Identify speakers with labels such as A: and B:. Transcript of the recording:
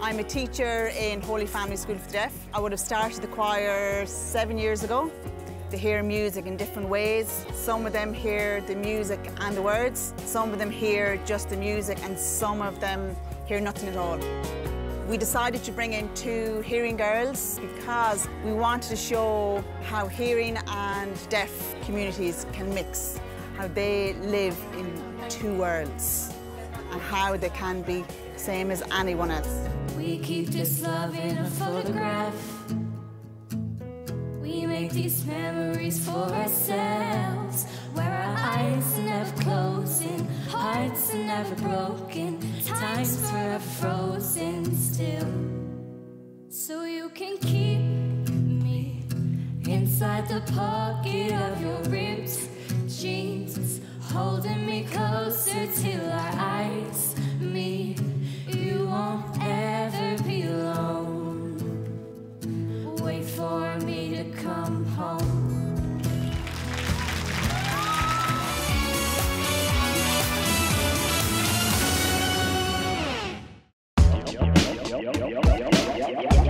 A: I'm a teacher in Holy Family School for the Deaf. I would have started the choir 7 years ago. They hear music in different ways. Some of them hear the music and the words. Some of them hear just the music, and some of them hear nothing at all. We decided to bring in 2 hearing girls because we wanted to show how hearing and deaf communities can mix, how they live in 2 worlds, and how they can be same as anyone else.
B: We keep this love in a photograph. We make these memories for ourselves, where our eyes are never closing, hearts are never broken, times forever frozen still. So you can keep me inside the pocket of your ripped jeans, holding me closer till our eyes meet. You won't ever be alone. Wait for me to come home.
C: Yo, yo, yo, yo, yo, yo, yo, yo, yo.